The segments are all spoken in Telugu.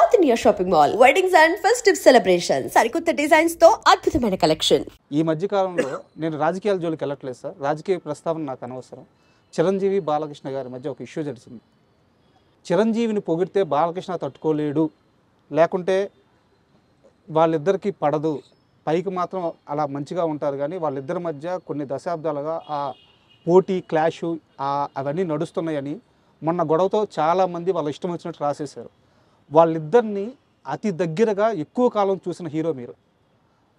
South India shopping mall weddings and festive celebrations సరికొత్త డిజైన్స్ తో అద్భుతమైన కలెక్షన్. ఈ మధ్య కాలంలో నేను రాజకీయాల జోలికి వెళ్ళట్లేదు సార్. రాజకీయ ప్రస్తావన నాకు అనవసరం. చిరంజీవి బాలకృష్ణ గారి మధ్య ఒక ఇష్యూ జరిగింది. చిరంజీవిని పొగిడితే బాలకృష్ణ తట్టుకోలేడు, లేకుంటే వాళ్ళిద్దరికీ పడదు, పైకి మాత్రం అలా మంచిగా ఉంటారు, కానీ వాళ్ళిద్దరి మధ్య కొన్ని దశాబ్దాలుగా ఆ పోటీ క్లాషు అవన్నీ నడుస్తున్నాయని మొన్న గొడవతో చాలామంది వాళ్ళ ఇష్టం వచ్చినట్టు రాసేశారు. వాళ్ళిద్దరిని అతి దగ్గరగా ఎక్కువ కాలం చూసిన హీరో మీరు.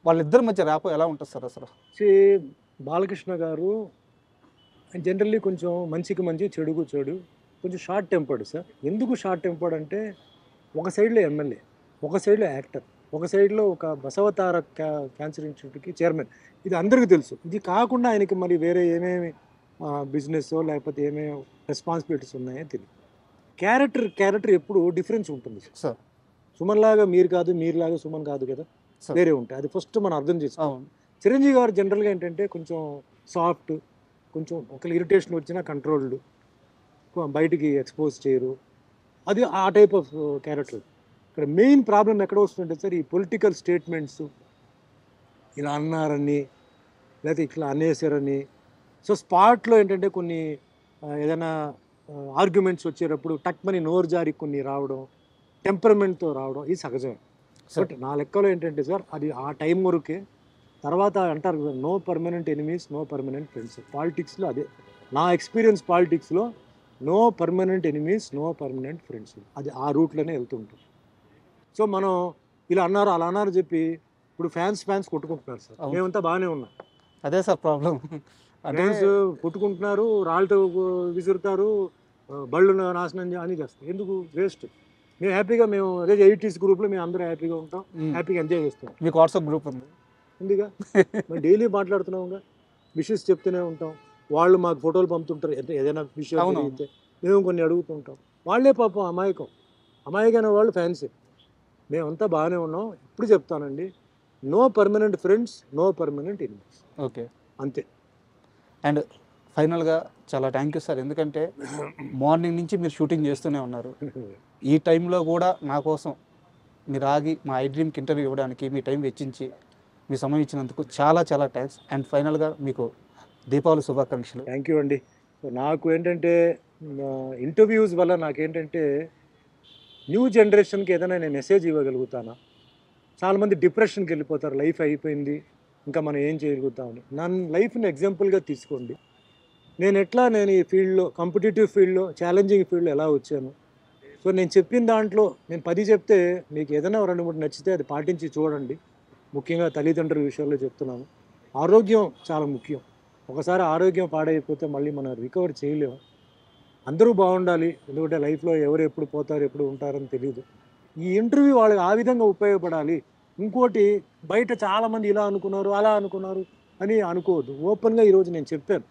వాళ్ళిద్దరి మధ్య ర్యాపో ఎలా ఉంటుంది సార్ అసలు? బాలకృష్ణ గారు జనరల్లీ కొంచెం మంచికి మంచి చెడుకు చెడు, కొంచెం షార్ట్ టెంపర్డ్ సార్. ఎందుకు షార్ట్ టెంపర్డ్ అంటే, ఒక సైడ్లో ఎమ్మెల్యే, ఒక సైడ్లో యాక్టర్, ఒక సైడ్లో ఒక బసవతార క్యాన్సర్ ఇన్స్టిట్యూట్కి చైర్మన్. ఇది అందరికీ తెలుసు. ఇది కాకుండా ఆయనకి మరి వేరే ఏమేమి బిజినెస్ లేకపోతే ఏమేమి రెస్పాన్సిబిలిటీస్ ఉన్నాయో తెలియదు. క్యారెక్టర్ ఎప్పుడు డిఫరెన్స్ ఉంటుంది సార్. సుమన్ లాగా మీరు కాదు, మీరులాగా సుమన్ కాదు కదా, వేరే ఉంటాయి. అది ఫస్ట్ మనం అర్థం చేసుకోవాలి. చిరంజీవి గారు జనరల్గా ఏంటంటే కొంచెం సాఫ్ట్, కొంచెం ఒకళ్ళు ఇరిటేషన్ వచ్చినా కంట్రోల్డ్, బయటికి ఎక్స్పోజ్ చేయరు. అది ఆ టైప్ ఆఫ్ క్యారెక్టర్. ఇక్కడ మెయిన్ ప్రాబ్లం ఎక్కడ వస్తుంటే సార్, ఈ పొలిటికల్ స్టేట్మెంట్స్, ఇలా అన్నారని లేకపోతే ఇట్లా అనేసారని. సో స్పాట్లో ఏంటంటే కొన్ని ఏదైనా ఆర్గ్యుమెంట్స్ వచ్చేటప్పుడు టక్మని నోరు జారి కొన్ని రావడం, టెంపర్మెంట్తో రావడం, ఇది సహజమే. బట్ నా లెక్కలో ఏంటంటే సార్, అది ఆ టైం వరకే. తర్వాత అంటారు కదా, no permanent enemies, no permanent friends. పాలిటిక్స్లో అదే నా ఎక్స్పీరియన్స్. పాలిటిక్స్లో no permanent enemies, no permanent friends, అది ఆ రూట్లోనే వెళ్తుంటుంది. సో మనం ఇలా అన్నారు అలా అన్నారు చెప్పి ఇప్పుడు ఫ్యాన్స్ కొట్టుకుంటున్నారు సార్. మేమంతా బాగానే ఉన్నాం. అదే సార్ ప్రాబ్లం. ఫ్యాన్స్ కొట్టుకుంటున్నారు, రాళ్ళతో విసురుతారు, బళ్ళు నాశనం అని చేస్తారు. ఎందుకు? వేస్ట్. మేము హ్యాపీగా, మేము అదే 80s గ్రూప్లో మేము అందరూ హ్యాపీగా ఉంటాం, హ్యాపీగా ఎంజాయ్ చేస్తాం. మీకు వాట్సాప్ గ్రూప్ ఉందిగా, మేము డైలీ మాట్లాడుతున్నాంగా, విషెస్ చెప్తూనే ఉంటాం. వాళ్ళు మాకు ఫోటోలు పంపుతుంటారు, ఏదైనా విషయం అయితే మేము కొన్ని అడుగుతుంటాం. వాళ్ళే పాపం అమాయకమైన వాళ్ళు ఫ్యాన్సే. మేమంతా బాగానే ఉన్నాం. ఇప్పుడు చెప్తానండి, no permanent friends, no permanent enemies. Okay, అంతే. అండ్ ఫైనల్గా చాలా థ్యాంక్ యూ సార్. ఎందుకంటే మార్నింగ్ నుంచి మీరు షూటింగ్ చేస్తూనే ఉన్నారు. ఈ టైంలో కూడా నా కోసం మీరు ఆగి మా ఐ డ్రీమ్కి ఇంటర్వ్యూ ఇవ్వడానికి మీ టైం వెచ్చించి మీ సమయం ఇచ్చినందుకు చాలా చాలా థ్యాంక్స్. అండ్ ఫైనల్గా మీకు దీపావళి శుభాకాంక్షలు. థ్యాంక్ యూ అండి. నాకు ఏంటంటే ఇంటర్వ్యూస్ వల్ల నాకేంటంటే న్యూ జనరేషన్కి ఏదైనా నేను మెసేజ్ ఇవ్వగలుగుతానా? చాలామంది డిప్రెషన్కి వెళ్ళిపోతారు, లైఫ్ అయిపోయింది ఇంకా మనం ఏం చేయగలుగుతామని. నన్ను లైఫ్ని ఎగ్జాంపుల్గా తీసుకోండి. నేను ఈ ఫీల్డ్లో, కాంపిటేటివ్ ఫీల్డ్లో, ఛాలెంజింగ్ ఫీల్డ్లో ఎలా వచ్చాను. సో నేను చెప్పిన దాంట్లో నేను 10 చెప్తే మీకు ఏదైనా 2-3 నచ్చితే అది పాటించి చూడండి. ముఖ్యంగా తల్లిదండ్రుల విషయంలో చెప్తున్నాను. ఆరోగ్యం చాలా ముఖ్యం. ఒకసారి ఆరోగ్యం పాడైపోతే మళ్ళీ మనం రికవర్ చేయలేము. అందరూ బాగుండాలి, ఎందుకంటే లైఫ్లో ఎవరు ఎప్పుడు పోతారు ఎప్పుడు ఉంటారని తెలియదు. ఈ ఇంటర్వ్యూ వాళ్ళకి ఆ విధంగా ఉపయోగపడాలి. ఇంకోటి, బయట చాలామంది ఇలా అనుకున్నారు అలా అనుకున్నారు అని అనుకోవద్దు. ఓపెన్గా ఈరోజు నేను చెప్పాను.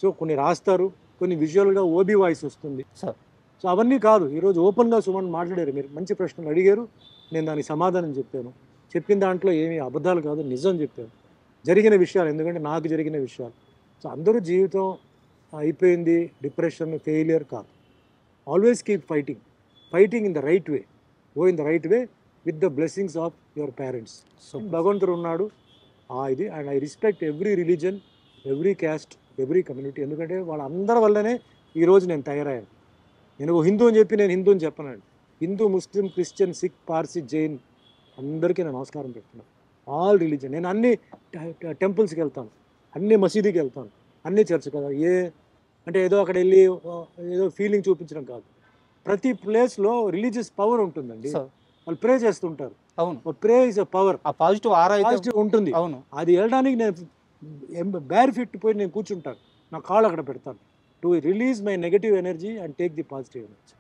సో కొన్ని రాస్తారు, కొన్ని విజువల్గా ఓబీ వాయిస్ వస్తుంది. సో అవన్నీ కాదు, ఈరోజు ఓపెన్గా సుమన్ మాట్లాడారు. మీరు మంచి ప్రశ్నలు అడిగారు, నేను దానికి సమాధానం చెప్పాను. చెప్పిన దాంట్లో ఏమీ అబద్ధాలు కాదు, నిజం చెప్పాను. జరిగిన విషయాలు, ఎందుకంటే నాకు జరిగిన విషయాలు. సో అందరూ జీవితం అయిపోయింది, డిప్రెషన్, ఫెయిలియర్ కాదు. Always keep fighting in the right way. Go in the right way with the blessings of your parents. So భగవంతుడు ఉన్నాడు. ఇది and I respect every religion, every caste, every community. ఎందుకంటే వాళ్ళందరి వల్లనే ఈరోజు నేను తయారయ్యాను. నేను హిందూ అని చెప్పి నేను హిందూ అని చెప్పనండి. హిందూ, ముస్లిం, క్రిస్టియన్, సిక్, పార్సీ, జైన్ అందరికీ నేను నమస్కారం పెడుతున్నాను. All religion. నేను అన్ని టెంపుల్స్కి వెళ్తాను, అన్ని మసీదుకి వెళ్తాను, అన్ని చర్చ్ కదా. అంటే ఏదో అక్కడ వెళ్ళి ఏదో ఫీలింగ్ చూపించడం కాదు. ప్రతి ప్లేస్లో రిలీజియస్ పవర్ ఉంటుందండి. వాళ్ళు ప్రే చేస్తుంటారు. అవును, ప్రే ఇస్ అ పవర్. ఆ పాజిటివ్ ఉంటుంది. అవును, అది వెళ్ళడానికి నేను బ్యార్ ఫిట్ పోయి నేను కూర్చుంటాను, నా కాళ్ళు అక్కడ పెడతాను, to release my negative energy and take the positive energy.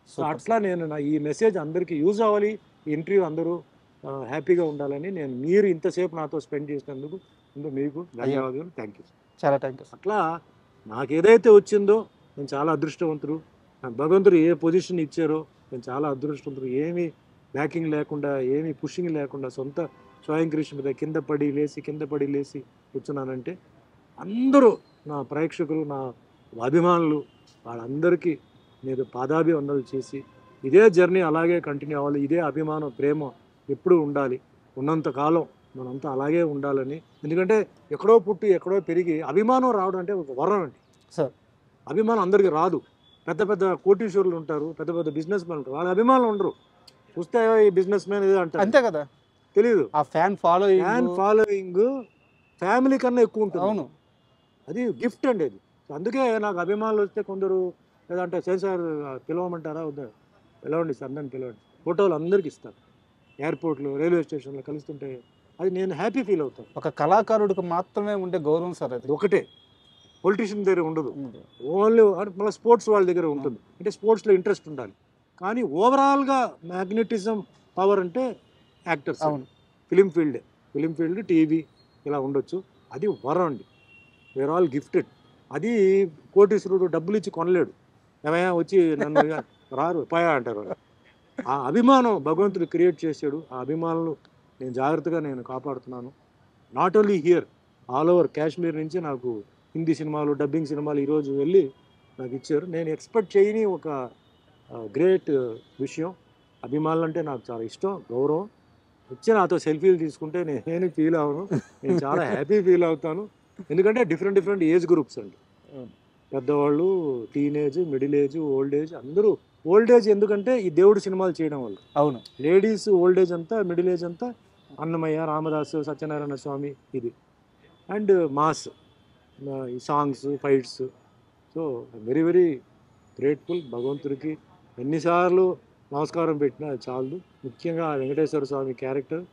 So అట్లా నేను ఈ మెసేజ్ అందరికీ యూజ్ అవ్వాలి. ఈ ఇంటర్వ్యూ అందరూ హ్యాపీగా ఉండాలని మీరు ఇంతసేపు నాతో స్పెండ్ చేసినందుకు మీకు ధన్యవాదాలు. థ్యాంక్ యూ, చాలా థ్యాంక్ యూ. అట్లా నాకు ఏదైతే వచ్చిందో నేను చాలా అదృష్టవంతుడు. నాకు భగవంతుడు ఏ పొజిషన్ ఇచ్చారో నేను చాలా అదృష్టవంతుడు. ఏమీ బ్యాకింగ్ లేకుండా, ఏమీ పుషింగ్ లేకుండా, సొంత స్వయం కృషి మీద కింద పడి లేసి కూర్చున్నానంటే అందరూ నా ప్రేక్షకులు, నా అభిమానులు, వాళ్ళందరికీ నేను పాదాభివందనలు చేసి ఇదే జర్నీ అలాగే కంటిన్యూ అవ్వాలి, ఇదే అభిమానం ప్రేమ ఎప్పుడూ ఉండాలి, ఉన్నంతకాలం మనంతా అలాగే ఉండాలని. ఎందుకంటే ఎక్కడో పుట్టి ఎక్కడో పెరిగి అభిమానం రావడం అంటే ఒక వరం అండి సార్. అభిమానం అందరికీ రాదు. పెద్ద పెద్ద కోటీశ్వరులు ఉంటారు, పెద్ద పెద్ద బిజినెస్ మ్యాన్ ఉంటారు, వాళ్ళ అభిమానులు ఉండరు. చూస్తే ఈ బిజినెస్ మ్యాన్ ఇదే అంటారు, అంతే కదా, తెలియదు. ఆ ఫ్యాన్ ఫాలోయింగ్ ఫ్యామిలీ కన్నా ఎక్కువ ఉంటుంది. అవును, అది గిఫ్ట్ అండి అది. అందుకే నాకు అభిమానులు వస్తే కొందరు లేదంటే సార్ పిలవమంటారా, వద్దా పిలవండి సార్ నన్ను పిలవండి, ఫోటోలు అందరికి ఇస్తారు, ఎయిర్పోర్ట్లో రైల్వే స్టేషన్లో కలుస్తుంటే అది నేను హ్యాపీ ఫీల్ అవుతాను. ఒక కళాకారుడికి మాత్రమే ఉండే గౌరవం సార్ అది. ఒకటే పొలిటీషియన్ దగ్గర ఉండదు, ఓన్లీ మళ్ళీ స్పోర్ట్స్ వాళ్ళ దగ్గర ఉంటుంది. అంటే స్పోర్ట్స్లో ఇంట్రెస్ట్ ఉండాలి. కానీ ఓవరాల్గా మ్యాగ్నెటిజం పవర్ అంటే యాక్టర్స్, ఫిలిం ఫీల్డ్ టీవీ ఇలా ఉండొచ్చు. అది వరం అండి, వేర్ ఆల్ గిఫ్టెడ్. అది కోటీశ్వరుడు డబ్బులు ఇచ్చి కొనలేడు. ఏమయ్యా వచ్చి నన్ను రారు పాయా అంటారు. ఆ అభిమానం భగవంతుడు క్రియేట్ చేశాడు. ఆ అభిమానులు నేను జాగ్రత్తగా కాపాడుతున్నాను. Not only here, all over Kashmir నుంచి నాకు హిందీ సినిమాలు, డబ్బింగ్ సినిమాలు ఈరోజు వెళ్ళి నాకు ఇచ్చారు. నేను ఎక్స్పెక్ట్ చేయని ఒక గ్రేట్ విషయం. అభిమానులు అంటే నాకు చాలా ఇష్టం, గౌరవం. వచ్చి నాతో సెల్ఫీలు తీసుకుంటే నేను ఫీల్ అవ్వను, నేను చాలా హ్యాపీ ఫీల్ అవుతాను. ఎందుకంటే డిఫరెంట్ ఏజ్ గ్రూప్స్ అండి, పెద్దవాళ్ళు, teenage, middle age, old age, అందరూ. ఓల్డ్ ఏజ్ ఎందుకంటే ఈ దేవుడు సినిమాలు చేయడం వల్ల. అవును, లేడీస్ ఓల్డ్ ఏజ్ అంతా, మిడిల్ ఏజ్ అంతా అన్నమయ్య, రామదాసు, సత్యనారాయణ స్వామి ఇది. అండ్ మాస్ ఈ songs, fights. So very very grateful. భగవంతుడికి ఎన్నిసార్లు నమస్కారం పెట్టినా చాలు. ముఖ్యంగా వెంకటేశ్వర స్వామి క్యారెక్టర్,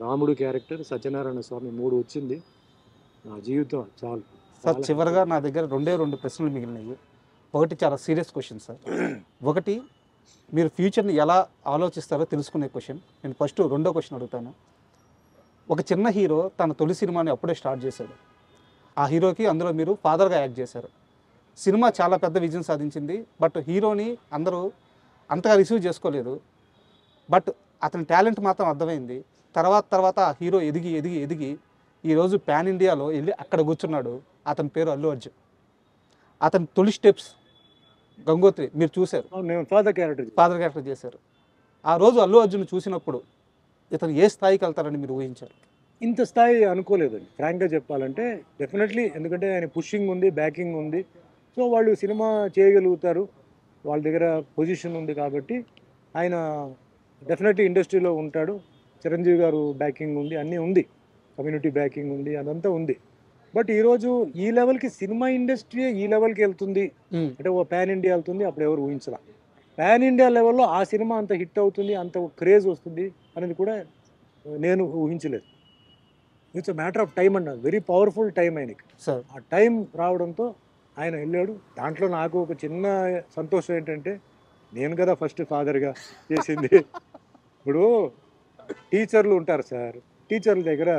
రాముడు క్యారెక్టర్, సత్యనారాయణ స్వామి 3 వచ్చింది, నా జీవితం చాలు సార్. చివరిగా నా దగ్గర 2 ప్రశ్నలు మిగిలినాయి. ఒకటి చాలా సీరియస్ క్వశ్చన్ సార్. ఒకటి, మీరు ఫ్యూచర్ని ఎలా ఆలోచిస్తారో తెలుసుకునే క్వశ్చన్. నేను ఫస్ట్ 2వ క్వశ్చన్ అడుగుతాను. ఒక చిన్న హీరో తన తొలి సినిమాని అప్పుడే స్టార్ట్ చేశాడు. ఆ హీరోకి అందులో మీరు ఫాదర్గా యాక్ట్ చేశారు. సినిమా చాలా పెద్ద విజయం సాధించింది. బట్ హీరోని అందరూ అంతగా రిసీవ్ చేసుకోలేదు. బట్ అతని టాలెంట్ మాత్రం అర్థమైంది. తర్వాత ఆ హీరో ఎదిగి ఈరోజు పాన్ ఇండియాలో వెళ్ళి అక్కడ కూర్చున్నాడు. అతని పేరు అల్లు అర్జున్. అతని తొలి స్టెప్స్ గంగోత్రి మీరు చూశారు, ఫాదర్ క్యారెక్టర్ చేశారు. ఆ రోజు అల్లు అర్జున్ చూసినప్పుడు ఇతను ఏ స్థాయికి వెళ్తారని మీరు ఊహించారు? ఇంత స్థాయి అనుకోలేదండి, ఫ్రాంక్గా చెప్పాలంటే. డెఫినెట్లీ, ఎందుకంటే ఆయన పుషింగ్ ఉంది, బ్యాకింగ్ ఉంది. సో వాళ్ళు సినిమా చేయగలుగుతారు, వాళ్ళ దగ్గర పొజిషన్ ఉంది కాబట్టి ఆయన డెఫినెట్లీ ఇండస్ట్రీలో ఉంటాడు. చిరంజీవి గారు బ్యాకింగ్ ఉంది, అన్నీ ఉంది, కమ్యూనిటీ బ్యాకింగ్ ఉంది, అదంతా ఉంది. బట్ ఈరోజు ఈ లెవెల్కి సినిమా ఇండస్ట్రీ ఈ లెవెల్కి వెళ్తుంది అంటే ఓ పాన్ ఇండియా వెళ్తుంది, అప్పుడు ఎవరు ఊహించరా. పాన్ ఇండియా లెవెల్లో ఆ సినిమా అంత హిట్ అవుతుంది, అంత క్రేజ్ వస్తుంది అనేది కూడా నేను ఊహించలేదు. It's a matter of time అన్నారు, వెరీ పవర్ఫుల్ టైం ఆయనకి. ఆ టైం రావడంతో ఆయన వెళ్ళాడు. దాంట్లో నాకు ఒక చిన్న సంతోషం ఏంటంటే, నేను కదా ఫస్ట్ ఫాదర్గా చేసింది. ఇప్పుడు టీచర్లు ఉంటారు సార్, టీచర్ల దగ్గర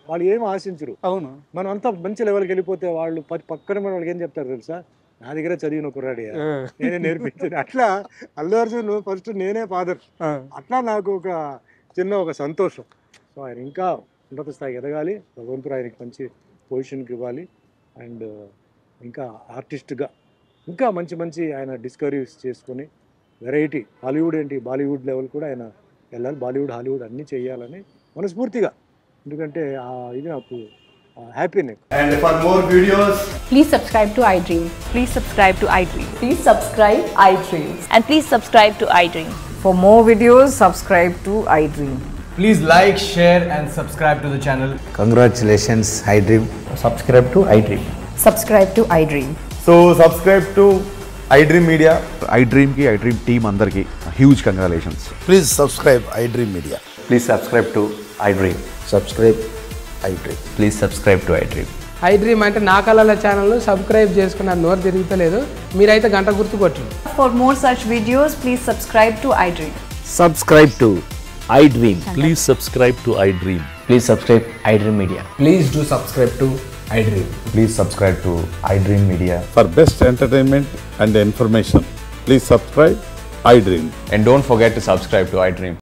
వాళ్ళు ఏం ఆశించరు. అవును, మనం అంతా మంచి లెవెల్కి వెళ్ళిపోతే వాళ్ళు పక్కన మన వాళ్ళకి ఏం చెప్తారు తెలుసా, నా దగ్గర చదివిన కుర్రాడి, నేనే నేర్పించాను. అట్లా అల్లు అర్జున్ ఫస్ట్ నేనే ఫాదర్. అట్లా నాకు ఒక చిన్న సంతోషం. సో ఆయన ఇంకా ఉన్నత స్థాయికి ఎదగాలి, భగవంతుడు ఆయనకి మంచి పొజిషన్కి ఇవ్వాలి. అండ్ ఇంకా ఆర్టిస్ట్గా ఇంకా మంచి ఆయన డిస్కవరీస్ చేసుకొని వెరైటీ హాలీవుడ్ ఏంటి బాలీవుడ్ లెవెల్ కూడా ఆయన వెళ్ళాలి. బాలీవుడ్, హాలీవుడ్ అన్నీ చేయాలని మనస్ఫూర్తిగా, ఎందుకంటే ఇది నాకు happy. And for more videos, please subscribe to iDream. Please subscribe to iDream. Please subscribe iDream. And please subscribe to iDream. For more videos, subscribe to iDream. please like, share and subscribe to the channel. Congratulations, iDream. Subscribe to iDream. Subscribe to iDream. So subscribe to iDream Media. iDream ki iDream team andarki huge congratulations. Please subscribe iDream Media. Please subscribe to iDream. Subscribe iDream. Please subscribe to iDream. iDream అంటే నా కళల ఛానల్ సబ్స్క్రైబ్ చేసుకున్న నోరు తిరుగుతలేదు, మీరైతే గంట గుర్తు కొట్టండి. For more such videos, please subscribe to iDream. Subscribe to iDream. Please subscribe to iDream. Please subscribe iDream Media. Please do subscribe to iDream. Please subscribe to iDream Media. For best entertainment and information, please subscribe iDream. And don't forget to subscribe to iDream.